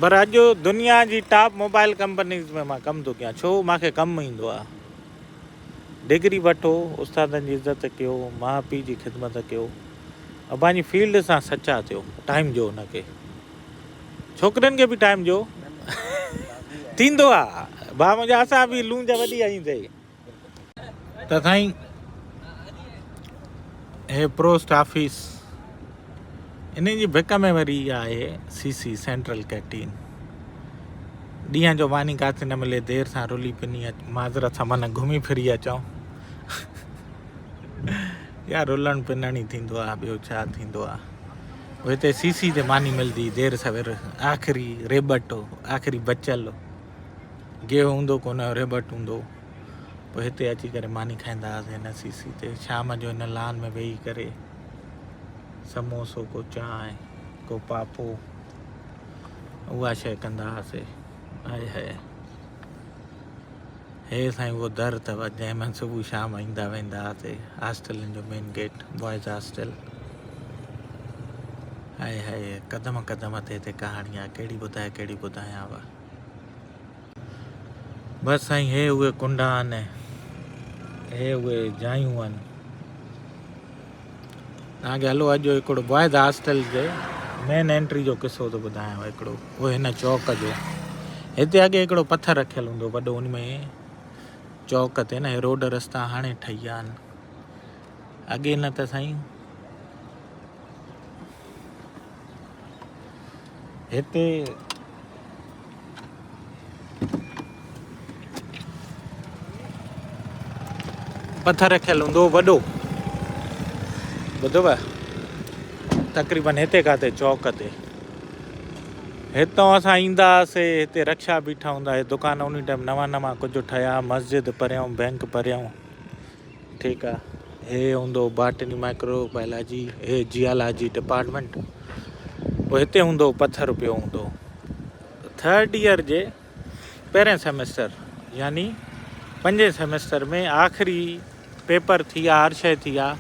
पर अॼु दुनिया जी टॉप मोबाइल कंपनीज़ में मां कमु थो कयां। छो मूंखे कमु ईंदो आहे। डिग्री वठो, उस्तादनि जी इज़त कयो, माउ पीउ जी ख़िदमत कयो, ऐं पंहिंजी फील्ड सां सचा थियो। टाइम ॾियो हुनखे, छोकिरियुनि खे बि टाइम ॾियो। थींदो आहे भाउ मुंहिंजा, असां बि लूंज वॾी आईंदे। त साईं हे पोस्ट ऑफिस, इन जी भिक में वरी आहे सीसी सेंट्रल कैंटीन। ॾींहं जो मानी किथे न मिले, देरि सां रुली पिनी माज़रत सां माना घुमी फिरी अचूं। यार रुलण पिनण ई थींदो आहे, ॿियो छा थींदो आहे। हिते सीसी ते मानी मिलंदी देरि सवेर, आख़िरी रेबट हो, आख़िरी बचियल गेहूं हूंदो कोन, रेबट हूंदो। पोइ हिते अची करे मानी खाईंदा हुआसीं हिन सीसी ते। शाम जो हिन लान में वेही करे समोसो को चांहि को पापो उहा शइ कंदा हुआसीं। हाय हाय, हे साईं उहो दर अथव जंहिंमें सुबुह शाम ईंदा वेंदा हुआसीं। हॉस्टलनि जो मेन गेट, बॉइज़ हॉस्टल। हाय हाय, क़दम क़दम ते हिते कहाणी आहे, कहिड़ी ॿुधाए कहिड़ी ॿुधायांव। बसि साईं, हे उहे कुंडा आहिनि, हे उहे जायूं आहिनि। तव्हांखे हलो अॼु हिकिड़ो बॉइज़ हॉस्टल जे मेन एंट्री जो किसो थो ॿुधायांव हिकिड़ो। उहो हिन चौक जो, हिते अॻे हिकिड़ो पथर रखियलु हूंदो वॾो, उन में चौक ते न, हे रोड रस्ता हाणे ठही विया आहिनि। अॻे न त साईं हिते पथर रखियलु हूंदो वॾो, ॿुधव, तक़रीबन हिते काथे चौक ते। हितां असां ईंदा हुआसीं, हिते रक्षा बीठा हूंदा, हे दुकान उन टाइम नवां नवां कुझु ठहिया, मस्जिद परियां, बैंक परियां, ठीकु आहे। हे हूंदो बाटनी माइक्रोबायोलॉजी, हे जियालॉजी डिपार्टमेंट। पोइ हिते हूंदो पथर पियो हूंदो। थर्ड ईयर जे पहिरें सेमेस्टर यानी 5 सेमेस्टर में आख़िरी पेपर थी विया, हर शइ थी विया,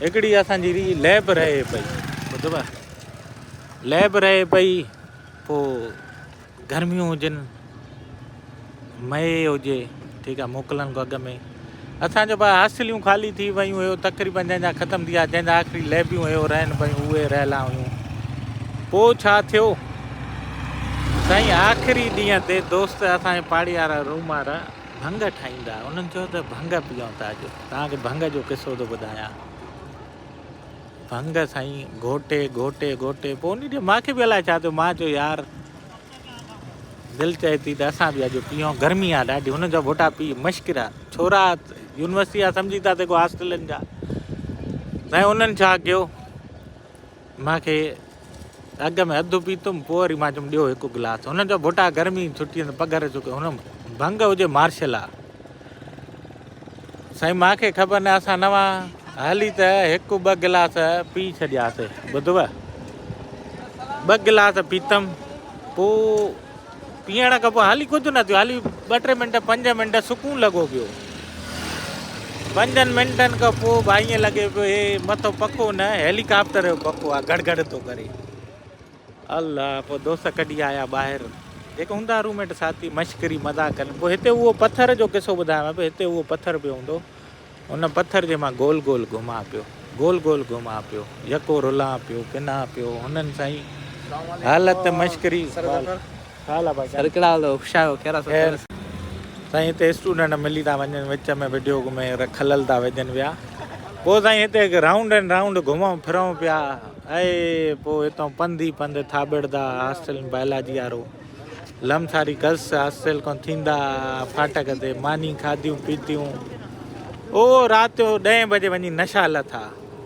हिकिड़ी असांजी लैब रहे पई, ॿुधव, लैब रहे पई। पोइ गर्मियूं हुजनि, मई हुजे, ठीकु आहे, मोकिलनि खां अॻु में असांजो भाउ हॉस्टलियूं ख़ाली थी वियूं हुयूं तक़रीबन, जंहिंजा ख़तमु थी विया, जंहिंजा आख़िरी लैबियूं हुयूं रहनि पियूं, उहे रहियलु हुयूं। पोइ छा थियो साईं, आख़िरी ॾींहं ते दोस्त असांजे पाड़ी वारा रूम वारा भंग ठाहींदा, उन्हनि चयो त भंग पीऊं था अॼु। तव्हांखे भंग जो किसो थो ॿुधायां। भंग साईं घोटे घोटे घोटे, पोइ उन ॾींहुं मूंखे बि अलाए छा थियो, मां चयो यार दिलि चए थी त असां बि अॼु पीऊं, गर्मी आहे ॾाढी। हुन जा भोटा पी मुश्किल आहे, छोरा यूनिवर्सिटी आहे सम्झी था जेको हॉस्टलनि जा। साईं उन्हनि छा कयो, मूंखे अॻु में अधु पीतुमि, पोइ वरी मां चयुमि ॾियो हिकु गिलास। हुननि जो भोटा गर्मी छुटी पघर चुके, हुन भंग हुजे मार्शल आहे साईं, मूंखे ख़बर न, असां नवां हली त 1-2 गिलास पी छॾियासीं, ॿुधव, 2 गिलास पीतमि। पोइ पीअण खां पोइ हाली कुझु न थियो, हाली 2-3 मिंट 5 मिंट सुकून लॻो पियो। 5 मिंटनि खां पोइ भाई ईअं लॻे पियो हे मथो पखो न, हेलीकॉप्टर जो पखो आहे, गड़गड़ थो करे। अलाह, पोइ दोस्त कढी आया ॿाहिरि, जेके हूंदा रूममेट साथी, मश्करी मज़ाक कनि। पोइ हिते उहो पथर जो किसो ॿुधायांव पियो, हिते उहो पथर पियो हूंदो, उन पथर जे मां गोल गोल घुमां पियो, गोल गोल घुमां पियो, यको रुलां पियो, किना पियो। हुननि साईं हालत मश्करी। साईं हिते स्टूडेंट मिली था वञनि, विच में वीडियो घुमे खलल था विझनि विया। पोइ साईं हिते हिकु राउंड एंड राउंड घुमूं फिरूं पिया, ऐं पोइ हितां पंधु ई पंधु थाबड़दा हॉस्टल बायोलॉजी वारो, लमसारी गस हॉस्टल खां थींदा फाटक ते, मानी खाधियूं पीतियूं। ओ राति जो 10 बजे वञी नशा लथा,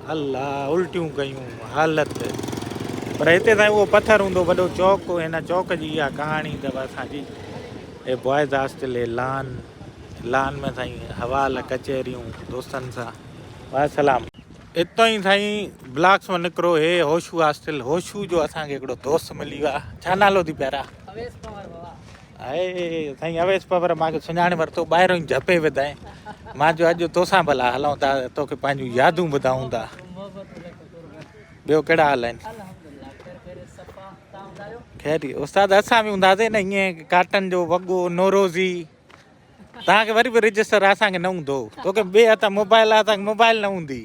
अलाह, उल्टियूं कयूं, हालत। पर हिते साईं उहो पथर हूंदो वॾो चौक, हिन चौक जी इहा कहाणी अथव असांजी। हे बॉइज़ हॉस्टल, हे लान में साईं हवाल कचहरियूं दोस्तनि सां। वासलाम। हितां ई साईं ब्लॉक्स में निकिरो, हे होशू हॉस्टल। होशू जो असांखे हिकिड़ो दोस्त मिली वियो आहे, छा नालो थी पहिरां? आहे साईं अवेश पवर। मूंखे सुञाणे वरितो, ॿाहिरों ई झपे विधाएं। मां जो अॼु तोसां भला हलूं था, तोखे पंहिंजूं यादूं ॿुधायूं था। ॿियो कहिड़ा हाल आहिनि? खैर उस्ताद असां बि हूंदासीं न ईअं काटन जो वॻो नोरोज़ी तव्हांखे वरी बि रजिस्टर असांखे न हूंदो तोखे ॿिए हथ मोबाइल आहे तव्हांखे मोबाइल न हूंदी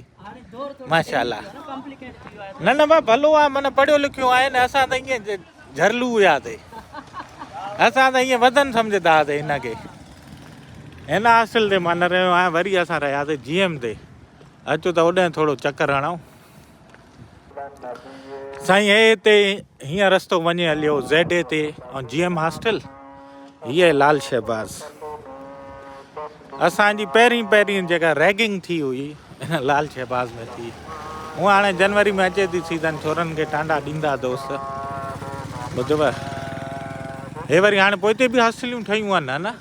माशाल्लाह न न भाउ भलो आहे माना पढ़ियो लिखियो आहे न असां त ईअं झरलू हुयासीं असां त ईअं वधनि सम्झंदा हुआसीं हिनखे हिन हॉस्टल ते मां न रहियो आहियां वरी असां रहियासीं GM ते अचो त होॾां थोरो चकर हणूं साईं हे हिते हीअं रस्तो वञे हलियो ZA ते ऐं GM हॉस्टल हीअ लाल शहबाज़ असांजी पहिरीं जेका रैगिंग थी हुई हिन लाल शहबाज़ में थी हूअं हाणे जनवरी में अचे थी सीज़न छोरनि खे टांडा ॾींदा दोस्त ॿुधव हे वरी हाणे पोइ हिते बि हॉस्टलियूं ठहियूं आहिनि न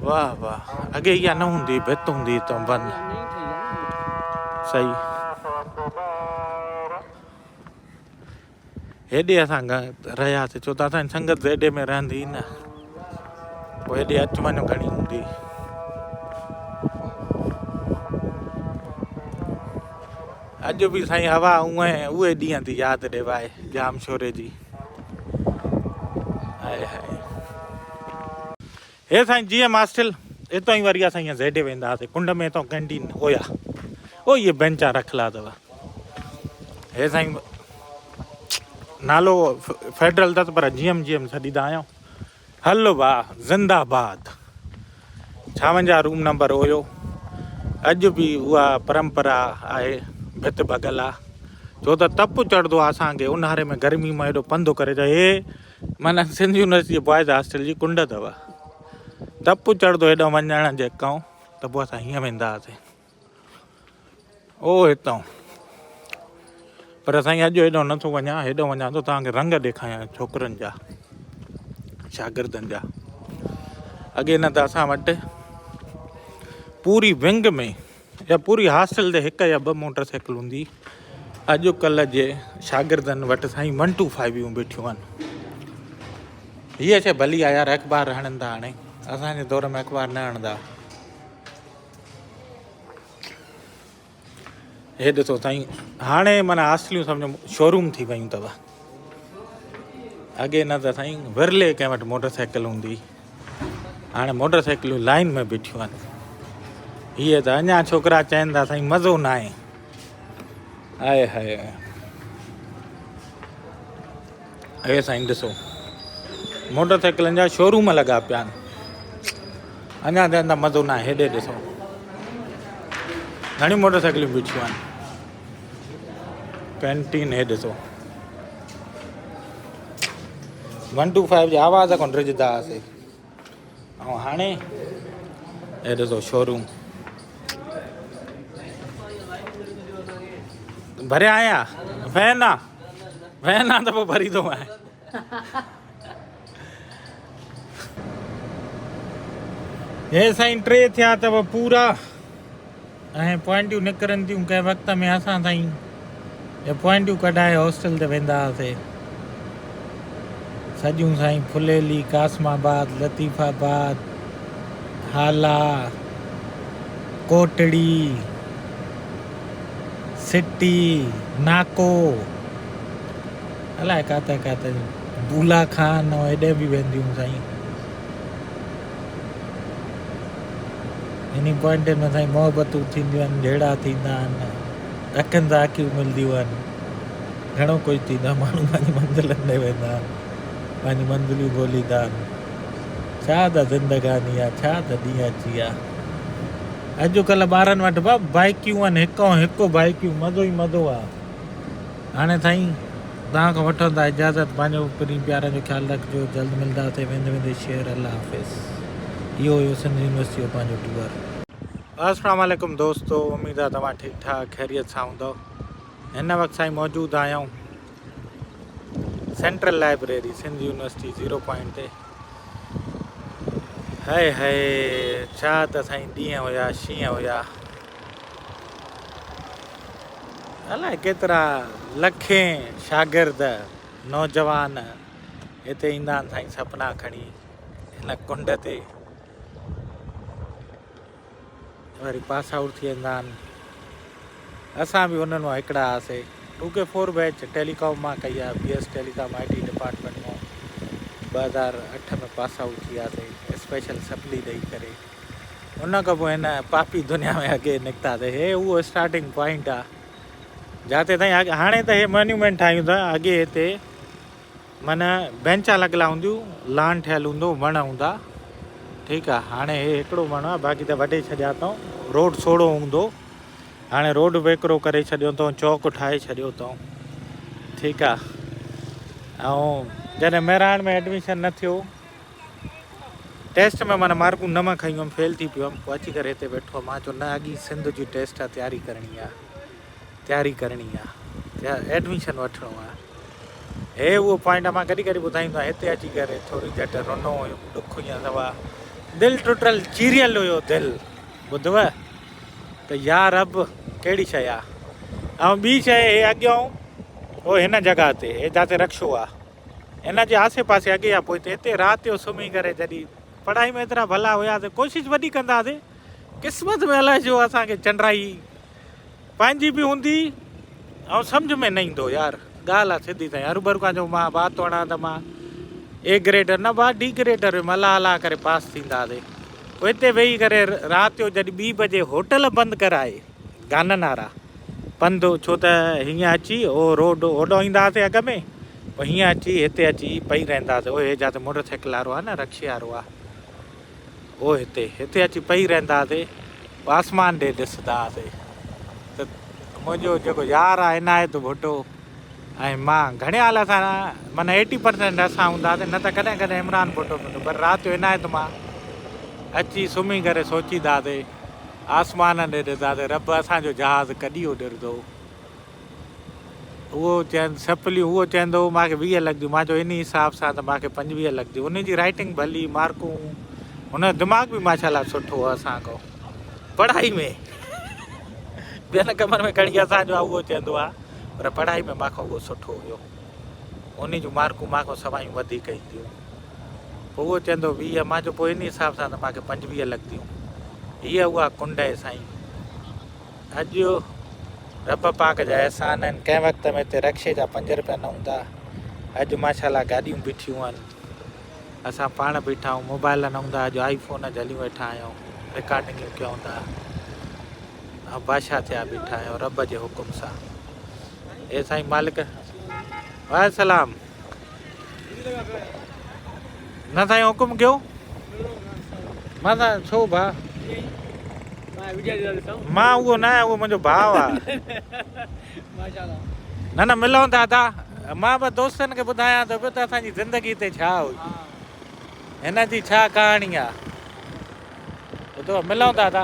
वाह वाह अॻे इहा न हूंदी भित हूंदी हितां बंदि सही हेॾे असां रहियासीं छो त असांजी संगत हेॾे में रहंदी न पोइ हेॾे अचु वञो घणी हूंदी अॼु बि साईं हवा उहे ॾींहं थी यादि ॾिवाए जाम शोरे जी हे साईं GM हॉस्टल हितां ई वरी असां ईअं ZA वेंदा हुआसीं कुंड में हितां कैंटीन हुया ओ इहे बेंचा रखियलु अथव हे साईं नालो फेडरल अथसि पर GM छॾींदा आहियूं हलो वाह ज़िंदाबाद 56 रूम नंबर हुयो अॼु बि उहा परंपरा आहे भित भॻल आहे छो त तपु चढ़ंदो आहे असांखे ऊन्हारे में गर्मी में हेॾो पंधु करे त हे माना सिंध यूनिवर्सिटी बॉइज़ हॉस्टल जी कुंड अथव तपु चढ़ंदो हेॾो वञण जे खां त पोइ असां हीअं वेंदा हुआसीं ओ हितां पर साईं अॼु हेॾो नथो वञा हेॾो वञा थो तव्हांखे रंग ॾेखारियां छोकिरनि जा शागिर्दनि जा अॻे न त असां वटि पूरी विंग में या पूरी हॉस्टल ते 1 या 2 मोटरसाइकिल हूंदी अॼुकल्ह जे शागिर्दनि वटि साईं 125 बीठियूं आहिनि हीअ शइ भली आहे यार अख़बार हणनि था हाणे असांजे दौर में अख़बार न हणंदा हे ॾिसो साईं हाणे माना हॉस्टलियूं सम्झो शोरूम थी वियूं अथव अॻे न त साईं विरले कंहिं वटि मोटरसाइकिल हूंदी हाणे मोटरसाइकिलूं लाइन में बीठियूं आहिनि हीअ त अञा छोकिरा चवनि था साईं मज़ो न आहे आहे हे साईं ॾिसो मोटरसाइकिलनि जा शोरूम लॻा पिया आहिनि अञा चवनि था मज़ो न आहे हेॾे ॾिसो घणी मोटरसाइकिलूं बीठियूं आहिनि कैंटीन हे ॾिसो 125 जी आवाज़ खां ड्रिजदा हुआसीं ऐं हाणे हे ॾिसो शोरूम भरिया आहियां वैन आहे त पोइ भरींदो आहे हे साईं 3 थिया अथव पूरा ऐं पॉइंटियूं निकिरनि थियूं कंहिं वक़्त में असां साईं हे पॉइंटियूं कढाए हॉस्टल ते वेंदा हुआसीं सॼियूं साईं फुलेली कासमाबाद लतीफ़ाबाद हाला कोटड़ी सिटी नाको अलाए किथे बूला खान हेॾे बि वेंदियूं साईं इन पॉइंट में साईं मोहबतूं थींदियूं आहिनि जहिड़ा थींदा आहिनि अखियुनि सां अखियूं मिलंदियूं आहिनि घणो कुझु थींदो आहे माण्हू पंहिंजी मंज़िलनि ते वेंदा आहिनि पंहिंजी मंज़िलियूं ॻोल्हींदा आहिनि छा त ज़िंदगानी आहे छा त ॾींहुं अची विया अॼुकल्ह ॿारनि वटि बाइकियूं आहिनि हिकु बाइकियूं मज़ो ई मज़ो आहे हाणे साईं तव्हांखां वठूं था इजाज़त पंहिंजो पिनी प्यारनि जो ख़्यालु रखिजो जल्द मिलंदासीं वेंदे शेर अल्लाह हाफ़िज़ इहो हुयो सिंध यूनिवर्सिटी जो पंहिंजो टूर अस्सलाम वालेकुम दोस्तो उमेद आहे तव्हां ठीकु ठाक ख़ैरियत सां हूंदव हिन वक़्तु साईं मौजूदु आहियूं Central Library Sindh University 0 point ते हाय छा त साईं ॾींहं हुया शींहं हुया अलाए केतिरा लखें शागिर्द नौजवान हिते ईंदा आहिनि साईं सपना खणी हिन कुंड ते वरी पास आउट थी वेंदा आहिनि असां बि उन्हनि मां हिकिड़ा हुआसीं 2K4 बैच टेलीकॉम मां कई आहे BS टेलीकॉम IT डिपार्टमेंट मां 2008 में पास आउट थियासीं स्पेशल सप्ली ॾेई करे। उन खां पोइ हिन पापी दुनिया में अॻे निकितासीं। हे उहो स्टार्टिंग पॉइंट आहे जिते ताईं अॻु हाणे त हे मोन्यूमेंट ठाहियूं था। अॻे हिते माना बेंचा लॻियल हूंदियूं, लॉन ठहियलु हूंदो, वण हूंदा, ठीकु आहे। हाणे हे हिकिड़ो वण आहे, बाक़ी त वढे छॾिया अथऊं। रोड सोड़ो हूंदो, हाणे रोड बि हिकिड़ो करे छॾियो अथऊं, चौक ठाहे छॾियो अथऊं, ठीकु आहे। ऐं जॾहिं मेराण में एडमिशन न थियो, टेस्ट में माना मार्कूं 9 खयूं हुअमि, फेल थी पियो हुअमि। पोइ अची करे हिते वेठो मां चयो न, अॻी सिंध जी टेस्ट आहे, तयारी करणी आहे, एडमिशन वठिणो आहे। हे उहो पॉइंट आहे, मां कॾहिं कॾहिं ॿुधाईंदो आहियां। हिते अची करे थोरी झटि रुनो हुयुमि, ॾुख ईअं दवा, दिलि टुटल चीरियल हुयो दिलि, ॿुधव त यार अब कहिड़ी शइ आहे। ऐं ॿी शइ, हे अॻियां उहो हिन जॻह ते, हे जिते रक्षो आहे, हिन जे आसे पासे अॻे आहे। पोइ हिते राति जो सुम्ही करे, जॾहिं पढ़ाई में एतिरा भला हुयासीं, कोशिशि वॾी कंदा हुआसीं, क़िस्मत में अलाए जो असांखे चंडराई पंहिंजी बि हूंदी ऐं सम्झ में न ईंदो यार। ॻाल्हि आहे सिधी ताईं। हरू खां जो मां बात वणा त मां A ग्रेडर न बा D ग्रेडर में हला हला करे पास थींदा हुआसीं। पोइ हिते वेही करे राति जो जॾहिं 2 बजे होटल बंदि कराए गाननि वारा पंधु, छो त हीअं अची उहो रोड होॾो ईंदा हुआसीं अॻ में, पोइ हीअं अची हिते अची पई रहंदा हुआसीं। उहे जिते मोटरसाइकिल वारो आहे न, रक्शे वारो आहे, उहो हिते अची पई रहंदा हुआसीं, आसमान ॾे ॾिसंदा हुआसीं। त मुंहिंजो जेको यार आहे इनायत भुट्टो ऐं मां घणे हाल सां माना 80% असां हूंदा हुआसीं, न त कॾहिं कॾहिं इमरान भुट्टो हूंदो। पर राति जो इनायत मां अची सुम्ही करे सोचींदा हुआसीं, आसमान ॾे ॾिसंदासीं, रब असांजो जहाज़ कॾहिं उॾंदो। उहो चवनि सपलियूं, उहो चवंदो मूंखे 20 लॻंदियूं, मां चयो इन हिसाब सां त मूंखे 25 लॻंदियूं। उनजी राइटिंग भली, मार्कूं, हुन दिमाग़ बि माशाल्लाह सुठो आहे असांखां पढ़ाई में। ॿियनि कमनि में खणी असांजो आहे, उहो चवंदो आहे, पर पढ़ाई में मूंखां उहो सुठो हुयो। उन जूं मार्कूं मूंखां सवायूं वधीक ईंदियूं। पोइ उहो चवंदो 20, मां चयो पोइ इन हिसाब सां त मूंखे 25 लॻंदियूं। हीअ उहा कुंड आहे साईं। अॼु रब पाक जा अहसान आहिनि। कंहिं वक़्त में हिते रक्शे जा 5 रुपया न हूंदा, अॼु माशाल्लाह गाॾियूं बीठियूं आहिनि, असां पाण बीठा आहियूं, मोबाइल न हूंदा, अॼु iPhone झली वेठा आहियूं, रिकॉर्डिंगियूं कयूं था, ऐं बादशाह थिया बीठा आहियूं रब जे हुकुम सां। हे साईं मालिक, वाहेसलाम। न साईं हुकुम कयो। मां त छो भाउ, मां उहो न, उहो मुंहिंजो भाउ आहे। न मिलूं दादा, मां बि दोस्तनि खे ॿुधायां थो पियो त असांजी ज़िंदगी ते छा हुई, हिन जी छा कहाणी आहे। ॿुधो, मिलूं दादा।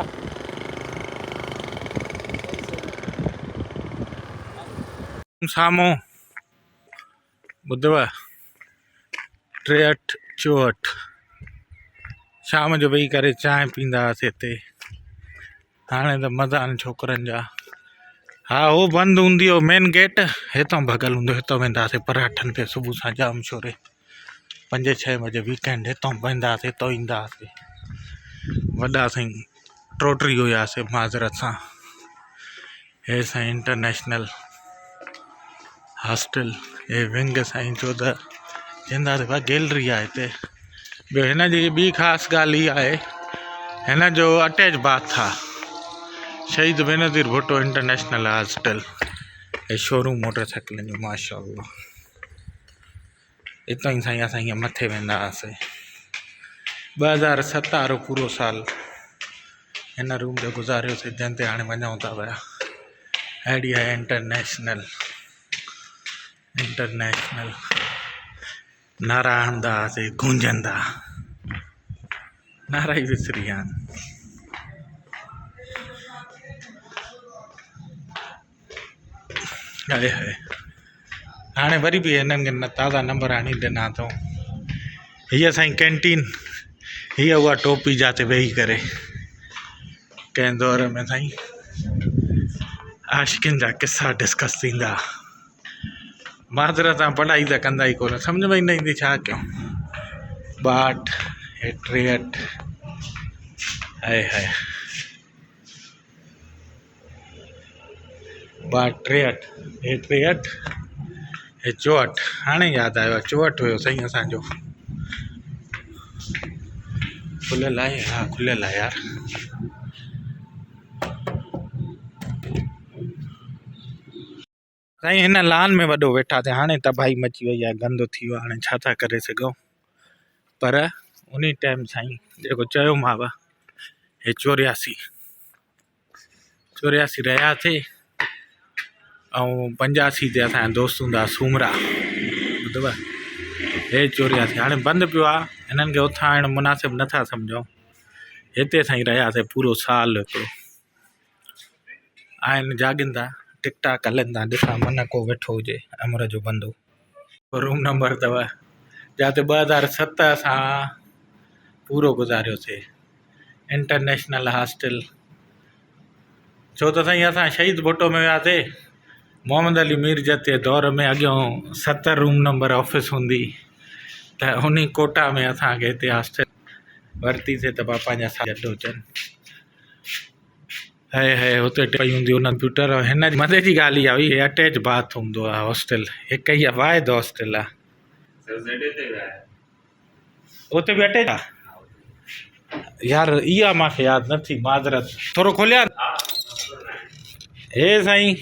साम्हूं ॿुधव 6364 शाम जो वेही करे चांहि पींदा हुआसीं हिते। हाणे त मज़ा आहिनि छोकिरनि जा। हा, उहो बंदि हूंदी हो मेन गेट, हितां भॻल हूंदो, हितां वेंदा हुआसीं पराठनि ते सुबुह सां जाम छोरे 5-6 बजे वीकेंड, हितां वेंदा हुआसीं, हितां ईंदा हुआसीं। वॾा साईं टोटरी हुयासीं माज़रत सां। हे साईं इंटरनेशनल हॉस्टल, हे विंग साईं 14 चवंदा हुआसीं, भाई गैलरी आहे हिते। ॿियो हिन जी ॿी ख़ासि ॻाल्हि इहा आहे, हिन जो अटैच बाथ आहे, शहीद बेनज़ीर भुट्टो इंटरनेशनल हॉस्टल। हे शोरूम मोटरसाइकिलनि जो माशाअल्लाह। हितां ई साईं असां हीअं मथे वेंदा हुआसीं। 2007 वारो पूरो साल हिन रूम जो गुज़ारियोसीं, जंहिं ते हाणे वञूं था पिया। अहिड़ी आहे इंटरनेशनल नारा हणंदा हुआसीं, गूंजंदा, नारा ई विसरी विया आहिनि। हाणे वरी बि हिननि खे ताज़ा नंबर आणी ॾिना अथऊं। हीअ असांजी कैंटीन, हीअ उहा टोपी जिते वेही करे कंहिं दौर में साईं आशिक़िन जा किसा डिस्कस थींदा। माज़रत सां पढ़ाई त कंदा ई कोन, सम्झ में ई न ईंदी छा कयूं। 62 हे 63 हाय 62 हे 63 हे 64 हाणे यादि आयो आहे 64 हुयो साईं असांजो खुलियल आहे हा खुलियल आहे यार साईं हिन लान में वॾो वेठा थिया हाणे तबाही मची वई आहे गंद थी वियो आहे हाणे छा था करे सघूं पर उन टाइम साईं जेको चयोमांव हे 84 रहियासीं ऐं 85 ते असांजा दोस्त हूंदा सूमरा ॿुधव हे 84 हाणे बंदि पियो आहे हिननि खे उथां आणणु मुनासिबु नथा सम्झूं हिते साईं रहियासीं पूरो साल हिकिड़ो आहिनि जाॻींदा टिक टाक हलनि था ॾिसां मन को वेठो हुजे अमर जो बंदो रूम नंबर अथव जिते 2007 असां पूरो गुज़ारियोसीं इंटरनेशनल हॉस्टल छो त साईं असां शहीद भुट्टो में वियासीं मोहम्मद अली मीरजत जे दौर में अॻियों 70 रूम नंबर ऑफिस हूंदी त उन कोटा में असांखे हिते हॉस्टल वरितीसीं त पापा जा साथ गॾु हुजनि है हुते पई हूंदी हुन कंप्यूटर हिन मज़े जी ॻाल्हि इहा हुई हे अटैच बाथ हूंदो आहे हॉस्टल हिकु ई वाहिद हॉस्टल आहे उते बि अटैच आहे यार इहा मूंखे यादि नथी माज़रत थोरो खोलिया हे साईं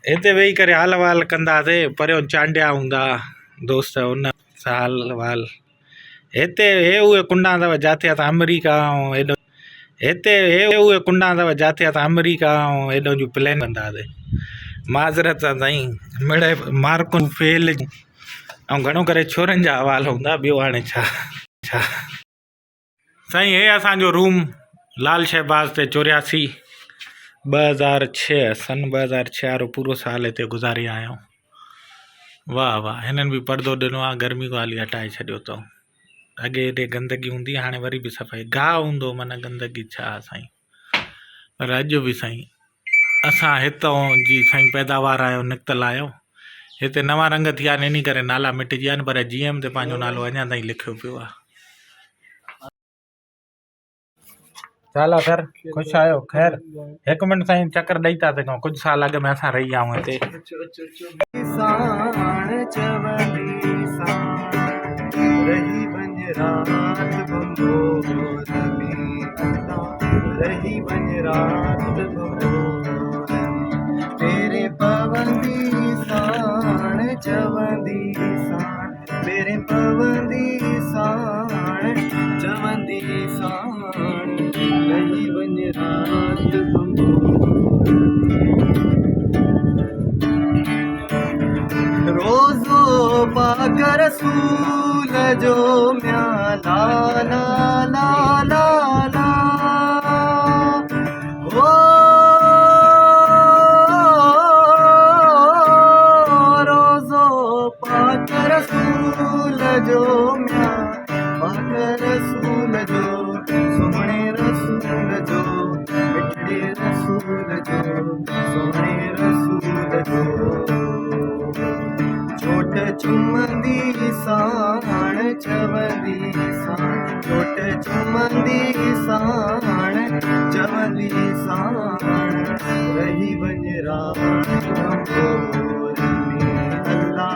हिते वेही करे हाल वाल कंदासीं परियों चांडिया हूंदा दोस्त उन सां हाल वाल हिते हे उहे कुंडा अथव जिते असां अमेरिका ऐं हेॾो हिते हे उहे कुंडा अथव जिते असां अमेरिका ऐं हेॾो जूं प्लेन कंदा हुआसीं माज़रत साईं मिड़े मार्कुनि फेल ऐं घणो करे छोरनि जा अहवाल हूंदा ॿियो हाणे छा छा साईं हे असांजो रूम लाल शहबाज ते 84 2006 सन 2006 वारो पूरो साल हिते गुज़ारे आहियूं वाह वाह हिननि बि परदो ॾिनो आहे गर्मी को हाली हटाए छॾियो अथऊं अॻे हेॾे गंदगी हूंदी हाणे वरी बि सफ़ाई गाह हूंदो माना गंदगी छा साईं पर अॼु बि साईं असां हितां जी साईं पैदावार आहियो निकितल आहियो हिते नवां रंग थी विया आहिनि इन करे नाला मिटिजी विया आहिनि पर GM ते पंहिंजो नालो अञा ताईं लिखियो पियो आहे चाला सर ख़ुशि आहियो ख़ैर हिकु मिंट साईं चकर ॾेई था सघूं कुझु साल अॻु में असां रही आहियूं हिते रोज़ो पाक रसूल जो म्या ला ला ला ला ला ओ रोज़ो पाक रसूल जो म्या पाक रसूल जो सोहणे रसूल जो मिठड़े रसूल जो सोहणे रसूल जो छोट चुमंदी साण चवंदी साण छोट चुमंदी साण चवंदी साण रही वञ रात अंगोर में अल्लाह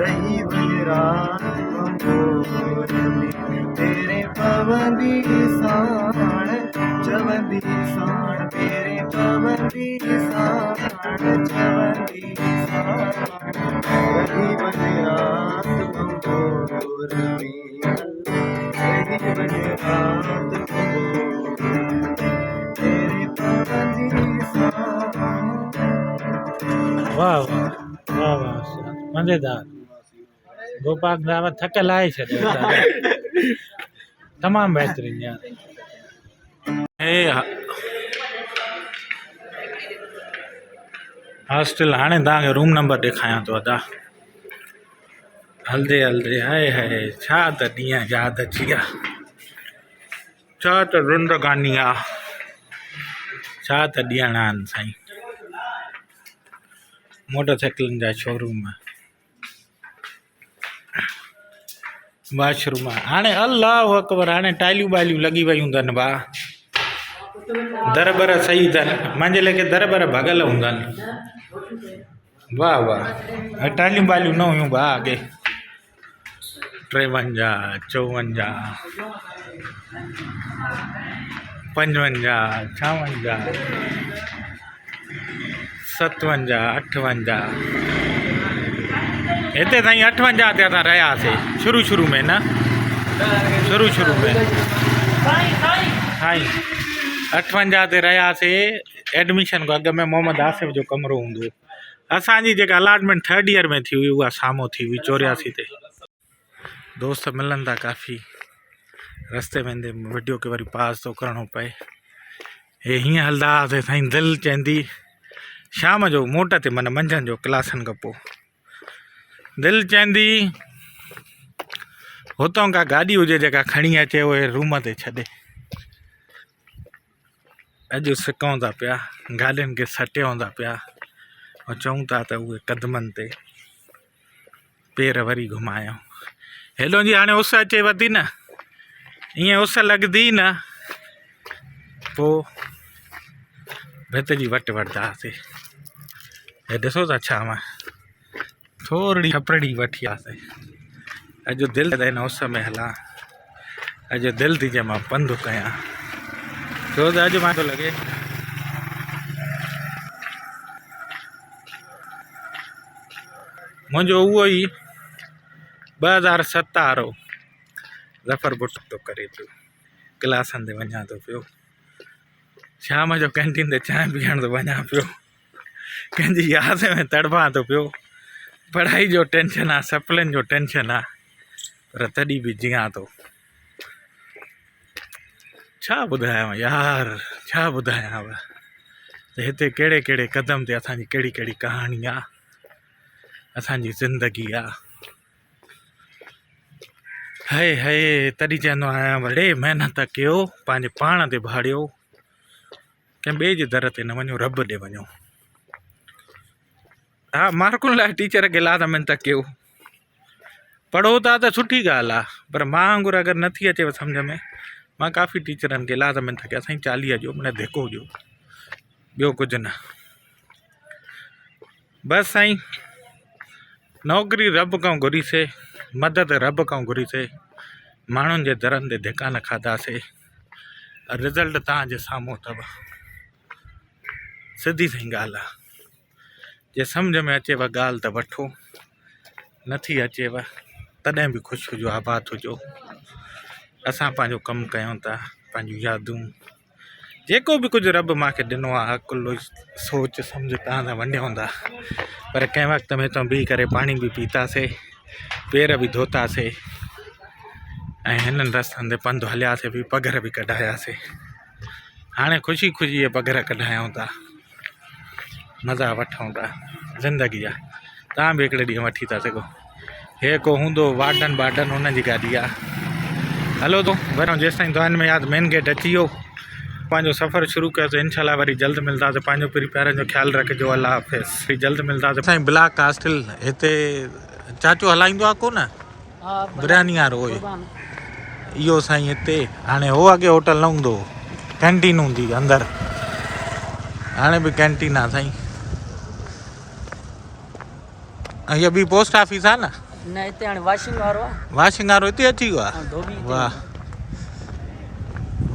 रही वञ रात अंगोर में तेरे पवंदी साण चवंदी साण तेरे पवंदी साण चवंदी साण रही वञ रात अंगोर में रही वञ रात अंगोर तेरे पवंदी साण वाह वाह वाह वाह मज़ेदार गोपाल रावत थक लाए छॾियो तमामु बहितरीनु यार हे हॉस्टल हाणे तव्हांखे रूम नंबर ॾेखारियां थो अदा हलंदे हलंदे हाय हाय छा त ॾींहं यादि अची विया छा त ज़िंदगानी आहे छा त ॾियणा आहिनि साईं मोटरसाइकिलनि जा शोरूम वाशरूम हाणे अलाह अकबर हाणे टाइलियूं बाइलियूं लॻी वियूं अथनि भाउ दर बर सही अथनि मुंहिंजे लेखे दर बर भॻल हूंदा आहिनि वाह वाह टालियूं ॿालियूं न हुयूं भाउ अॻे 53 54 55 56 57 58 हिते ताईं 58 ते असां रहियासीं शुरू में न शुरू में साईं 58 ते रहियासीं एडमिशन खां अॻु में मोहम्मद आसिफ़ जो कमिरो हूंदो हुओ असांजी जेका अलाटमेंट 3rd ईयर में थी हुई उहा साम्हूं थी हुई 84 ते दोस्त मिलनि था काफ़ी रस्ते वेंदे वीडियो खे वरी पास थो करिणो पए हे हीअं हलंदा हुआसीं साईं दिलि चवंदी शाम जो मोट ते माना मंझंदि जो क्लासनि खां पोइ दिलि चवंदी हुतां का गाॾी हुजे जेका खणी अचे उहे रूम ते छॾे अॼु सिकूं था पिया गाॾियुनि खे सटियूं था पिया ऐं चऊं था त उहे कदमनि ते पेर वरी घुमायूं हेॾो जी हाणे उस अचेव थी न ईअं उस लॻंदी न पोइ भित जी वटि वठंदासीं हे ॾिसो था छा मां थोरी छपड़ी वठी आयासीं अॼु दिलि त हिन उस में हलां अॼु दिलि थी चए मां पंधु कयां छो त अॼु मां थो लॻे मुंहिंजो उहो ई 2007 वारो ज़फ़र बुट थो करे पियो क्लासनि ते वञा थो पियो शाम जो कैंटीन ते चांहि पीअण थो वञा पियो कंहिंजी यादि में तड़फा थो पियो पढ़ाई जो टेंशन आहे सप्लिनि जो टेंशन आहे पर तॾहिं बि जियां थो छा ॿुधायांव यार छा ॿुधायांव त हिते कहिड़े कहिड़े क़दम ते असांजी कहिड़ी कहिड़ी कहाणी आहे असांजी ज़िंदगी आहे हाय हाय तॾहिं चवंदो आहियां वॾे महिनत कयो पंहिंजे पाण ते भाड़ियो कंहिं ॿिए जे दर ते न वञो रब ॾे वञो हा मार्कुनि लाइ टीचर खे लाज़मनि त कयो पढ़ो था त सुठी ॻाल्हि आहे पर मां वांगुरु अगरि नथी अचेव सम्झ में मां काफ़ी टीचरनि खे लाज़मनि त कया साईं 40 ॾियो माना धिको ॾियो ॿियो कुझु न बसि साईं नौकिरी रब खां घुरीसीं मदद रब खां घुरीसीं माण्हुनि जे दरनि ते धिका न खाधासीं रिज़ल्ट तव्हांजे साम्हूं अथव सिधी सही ॻाल्हि आहे जे सम्झ में अचेव ॻाल्हि त वठो नथी अचेव तॾहिं बि ख़ुशि हुजो आबाद हुजो असां पंहिंजो कमु कयूं था पंहिंजूं यादूं जेको बि कुझु रब मूंखे ॾिनो आहे अकुलु सोच सम्झ तव्हां सां वंडिया हूंदा पर कंहिं वक़्त में हितां बीह करे पाणी बि पीतासीं पेर बि धोतासीं ऐं हिननि रस्तनि ते पंधु हलियासीं बि पघर बि कढायासीं हाणे ख़ुशी ख़ुशी इहे पघर कढायूं था मज़ा वठूं था ज़िंदगी जा तव्हां बि हिकिड़े ॾींहुं वठी था सघो हे को हूंदो वार्डन बार्डन हुनजी गाॾी आहे हलो तो वञो जेसिताईं दुआनि में यादि मेन गेट अची वियो पंहिंजो सफ़र शुरू कयोसीं इनशाला वरी जल्द मिलंदासीं पंहिंजो पहिरीं प्यारनि जो ख्यालु रखिजो अल्लाह हाफ़िज़ वरी जल्द मिलंदासीं साईं ब्लॉक कास्टिल हिते चाचो हलाईंदो आहे कोन बिरयानी वारो इहो साईं हिते हाणे हो अॻे होटल न हूंदो कैंटीन हूंदी अंदरि हाणे बि कैंटीन आहे साईं ऐं इहा ॿी पोस्ट ऑफिस आहे न हिते हाणे वाशिंग वारो आहे वाशिंग वारो हिते अची वियो आहे वाह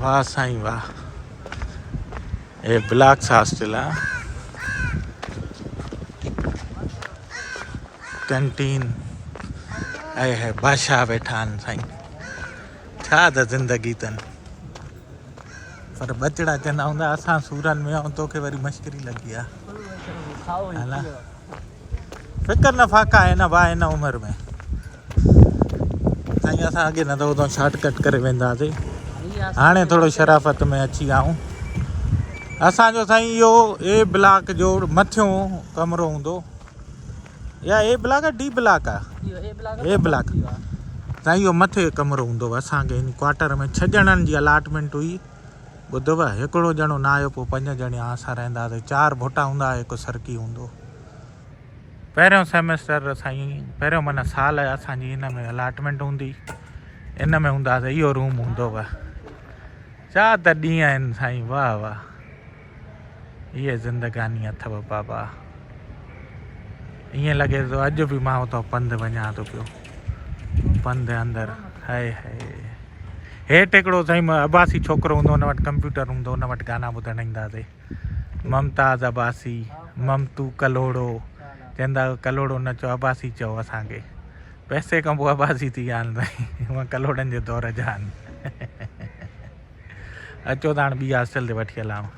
वाह साईं वाह हे ब्लॉक्स हॉस्टल आहे कैंटीन ऐं है बादशाह वेठा आहिनि साईं छा त ज़िंदगी अथनि पर बचड़ा चवंदा हूंदा असां सूरनि में ऐं तोखे वरी मश्करी लॻी आहे हला फिकर न फाका आहे न भाउ हिन उमिरि में साईं असां अॻे न त उतां शॉर्टकट करे वेंदासीं हाणे थोरो शराफ़त में अची विया आहियूं असांजो साईं इहो ए ब्लॉक जो मथियों कमिरो हूंदो या ए ब्लॉक आहे डी ब्लॉक आहे ए ब्लॉक साईं इहो मथे कमिरो हूंदो असांखे हिन क्वार्टर में 6 ॼणनि जी अलाटमेंट हुई ॿुधव हिकिड़ो ॼणो न आयो पोइ 5 ॼणा असां रहंदा हुआसीं 4 भोटा हूंदा हिकु सरकी हूंदो पहिरियों सेमेस्टर साईं पहिरियों माना साल असांजी हिन में अलाटमेंट हूंदी इन में हूंदासीं इहो रूम हूंदो छा त ॾींहं आहिनि साईं, वाह वाह, इहे ज़िंदगानी अथव बाबा। ईअं लॻे थो अॼु बि मां उतां पंधु वञा थो पियो, पंधु अंदरि। हाय हाय, हेठि हिकिड़ो साईं अब्बासी छोकिरो हूंदो, हुन वटि कंप्यूटर हूंदो, हुन वटि गाना ॿुधणु ईंदासीं। ममताज़ अब्बासी, ममतू कलोड़ो, चवंदा कलोड़ो न चओ अब्बासी चओ असांखे। पैसे खां पोइ अब्बासी थी विया आहिनि साईं, हूअं कलोड़नि जे दौर जा आहिनि। अचो त हाणे ॿी हॉस्टल ते वठी हलां।